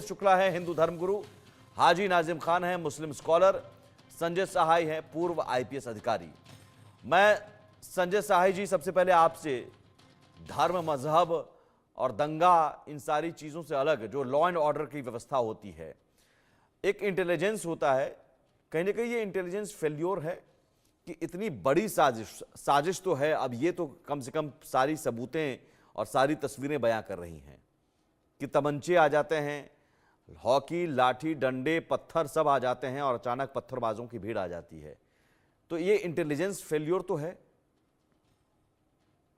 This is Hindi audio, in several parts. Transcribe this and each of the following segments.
शुक्ला है हिंदू धर्मगुरु, हाजी नाजिम खान है मुस्लिम स्कॉलर, संजय सहाय है पूर्व आईपीएस अधिकारी। मैं संजय सहाय जी सबसे पहले आपसे धर्म, मजहब और दंगा, इन सारी चीज़ों से अलग जो लॉ एंड ऑर्डर की व्यवस्था होती है, एक इंटेलिजेंस होता है, कहीं ना कहीं ये इंटेलिजेंस फेल्योर है कि इतनी बड़ी साजिश तो है। अब ये तो कम से कम सारी सबूतें और सारी तस्वीरें बयां कर रही हैं कि तमंचे आ जाते हैं, हॉकी, लाठी, डंडे, पत्थर सब आ जाते हैं और अचानक पत्थरबाजों की भीड़ आ जाती है। तो ये इंटेलिजेंस फेल्योर तो है।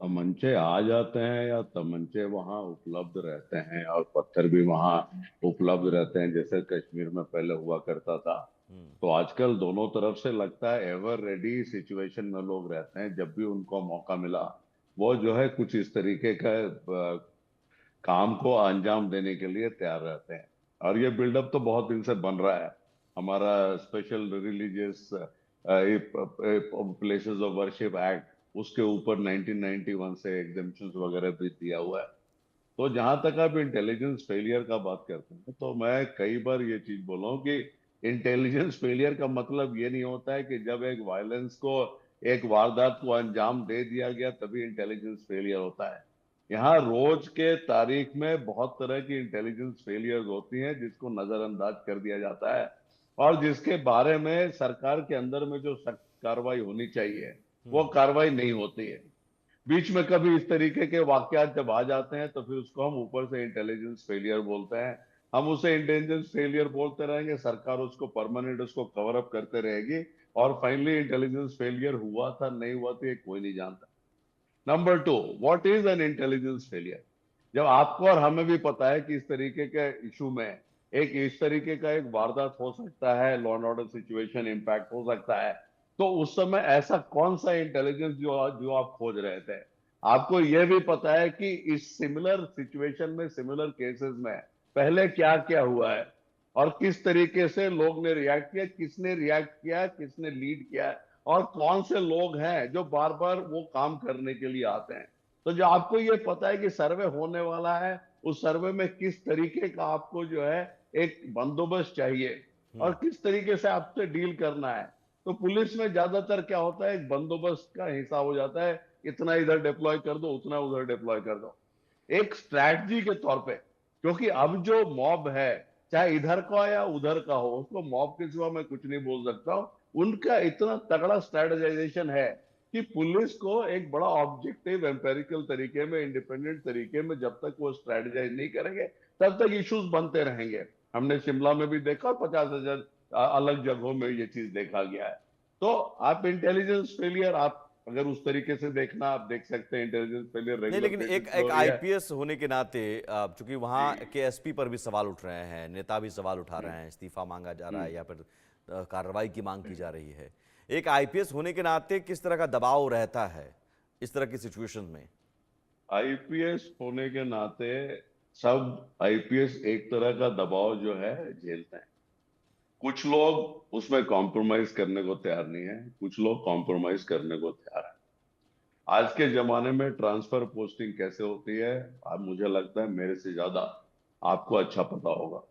तमंचे आ जाते हैं या तमंचे वहां उपलब्ध रहते हैं और पत्थर भी वहां उपलब्ध रहते हैं, जैसे कश्मीर में पहले हुआ करता था। तो आजकल दोनों तरफ से लगता है एवर रेडी सिचुएशन में लोग रहते हैं। जब भी उनको मौका मिला वो जो है कुछ इस तरीके का काम को अंजाम देने के लिए तैयार रहते हैं। और ये बिल्डअप तो बहुत दिन से बन रहा है। हमारा special religious places of worship act, उसके ऊपर 1991 से एग्जेम्पशंस वगैरह भी दिया हुआ है। तो जहां तक आप इंटेलिजेंस फेलियर का बात करते हैं, तो मैं कई बार ये चीज बोला हूं कि इंटेलिजेंस फेलियर का मतलब ये नहीं होता है कि जब एक वायलेंस को, एक वारदात को अंजाम दे दिया गया तभी इंटेलिजेंस फेलियर होता है। यहाँ रोज के तारीख में बहुत तरह की इंटेलिजेंस फेलियर्स होती हैं जिसको नजरअंदाज कर दिया जाता है, और जिसके बारे में सरकार के अंदर में जो सख्त कार्रवाई होनी चाहिए वो कार्रवाई नहीं होती है। बीच में कभी इस तरीके के वाकयात जब आ जाते हैं तो फिर उसको हम ऊपर से इंटेलिजेंस फेलियर बोलते हैं। हम उसे इंटेलिजेंस फेलियर बोलते रहेंगे, सरकार उसको परमानेंट उसको कवर अप करते रहेगी, और फाइनली इंटेलिजेंस फेलियर हुआ था नहीं हुआ था ये कोई नहीं जानता। Number two, what is an intelligence failure? जब आपको और हमें भी पता है कि इस तरीके के इशू में एक इस तरीके का एक वारदात हो सकता है, law and order situation impact हो सकता है, तो उस समय ऐसा कौन सा इंटेलिजेंस जो जो आप खोज रहे थे? आपको यह भी पता है कि इस सिमिलर सिचुएशन में, सिमिलर केसेस में पहले क्या क्या हुआ है और किस तरीके से लोग ने रिएक्ट किया, किसने रिएक्ट किया, किसने लीड किया, और कौन से लोग हैं जो बार बार वो काम करने के लिए आते हैं। तो जो आपको ये पता है कि सर्वे होने वाला है, उस सर्वे में किस तरीके का आपको जो है एक बंदोबस्त चाहिए और किस तरीके से आपसे डील करना है। तो पुलिस में ज्यादातर क्या होता है, एक बंदोबस्त का हिसाब हो जाता है, इतना इधर डिप्लॉय कर दो, उतना उधर डिप्लॉय कर दो, एक स्ट्रैटेजी के तौर पे। क्योंकि अब जो मॉब है, चाहे इधर का या उधर का हो, उसको मॉब के सिवा मैं कुछ नहीं बोल सकता हूं। उनका इतना तगड़ा स्ट्रेटेजाइजेशन है कि पुलिस को एक बड़ा ऑब्जेक्टिव एम्पेरिकल तरीके में, इंडिपेंडेंट तरीके में जब तक वो स्ट्रेटेजाइज नहीं करेंगे तब तक इश्यूज बनते रहेंगे। हमने शिमला में भी देखा और 50,000 अलग जगहों में ये चीज देखा गया है। तो आप इंटेलिजेंस फेलियर, आप अगर उस तरीके से देखना, आप देख सकते हैं इंटेलिजेंस फेलियर नहीं, रेगुलर लेकिन बेसिस एक पे हो एक रही है। आईपीएस होने के नाते, चूंकि वहां के एसपी पर भी सवाल उठ रहे हैं, नेता भी सवाल उठा रहे हैं, इस्तीफा मांगा जा रहा है या फिर कार्रवाई की मांग की जा रही है। एक आईपीएस होने के नाते किस तरह का दबाव रहता है इस तरह की सिचुएशन में? आईपीएस होने के नाते सब आईपीएस एक तरह का दबाव जो है झेलते हैं। कुछ लोग उसमें कॉम्प्रोमाइज करने को तैयार नहीं है, कुछ लोग कॉम्प्रोमाइज करने को तैयार है। आज के जमाने में ट्रांसफर पोस्टिंग कैसे होती है, अब मुझे लगता है मेरे से ज्यादा आपको अच्छा पता होगा।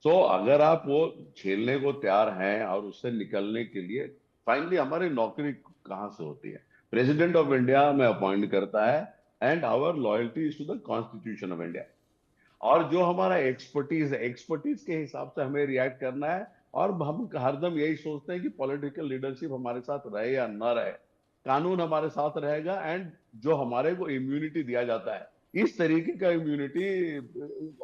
तो अगर आप वो झेलने को तैयार हैं और उससे निकलने के लिए, फाइनली हमारी नौकरी कहाँ से होती है? प्रेसिडेंट ऑफ इंडिया में अपॉइंट करता है, and our loyalty is to the constitution of India. और जो हमारा एक्सपर्टीज है, एक्सपर्टीज के हिसाब से हमें रिएक्ट करना है। और हम हरदम यही सोचते हैं कि पॉलिटिकल लीडरशिप हमारे साथ रहे या ना रहे, कानून हमारे साथ रहेगा। एंड जो हमारे को इम्यूनिटी दिया जाता है, इस तरीके का इम्यूनिटी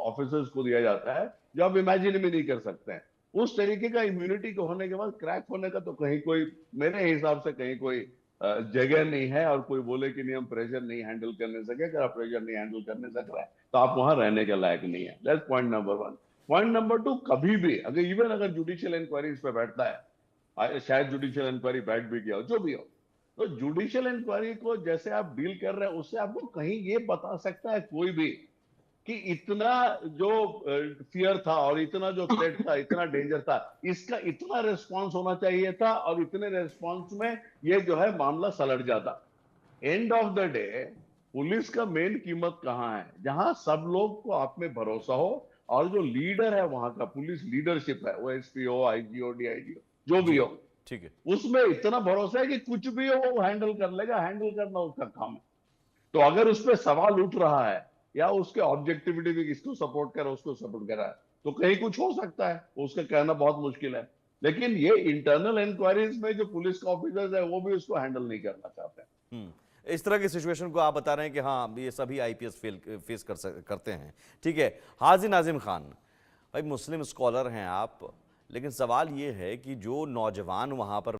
ऑफिसर्स को दिया जाता है जो आप इमेजिन भी नहीं कर सकते हैं। उस तरीके का इम्यूनिटी को होने के बाद क्रैक होने का तो कहीं कोई, मेरे हिसाब से कहीं कोई जगह नहीं है। और कोई बोले कि नहीं हम प्रेशर नहीं हैंडल करने सके, अगर आप प्रेशर नहीं हैंडल करने सक रहे हैं तो आप वहां रहने के लायक नहीं है। That's point number one. Point number two, कभी भी अगर इवन अगर जुडिशियल इंक्वायरी इस पे बैठता है, शायद जुडिशियल इंक्वायरी बैठ भी गया हो, जो भी हो, तो जुडिशियल इंक्वायरी को जैसे आप डील कर रहे हैं उससे आपको कहीं ये बता सकता है कोई भी कि इतना जो फियर था और इतना जो थ्रेट था, इतना डेंजर था, इसका इतना रिस्पॉन्स होना चाहिए था, और इतने रिस्पॉन्स में ये जो है मामला सलट जाता। End of the day police का मेन कीमत कहां है? जहां सब लोग को आप में भरोसा हो, और जो लीडर है वहां का, पुलिस लीडरशिप है, वो एसपी हो, आईजी हो, डीआईजी हो, जो भी हो, ठीक है। उसमें इतना भरोसा है कि कुछ भी हो वो हैंडल कर लेगा, हैंडल करना उसका काम है। तो अगर उस पर सवाल उठ रहा है या उसके ऑब्जेक्टिविटी भी किसको सपोर्ट कर रहा है, उसको सपोर्ट कर रहा है, तो कहीं कुछ हो सकता है, उसका कहना बहुत मुश्किल है। लेकिन ये इंटरनल इंक्वायरीज में जो पुलिस का ऑफिसर्स है वो भी उसको हैंडल नहीं करना चाहते हैं। इस तरह की सिचुएशन को आप बता रहे हैं कि हाँ ये सभी आईपीएस फेस करते हैं। ठीक है। हाजी नाजिम खान भाई, मुस्लिम स्कॉलर हैं आप, लेकिन सवाल ये है कि जो नौजवान वहां पर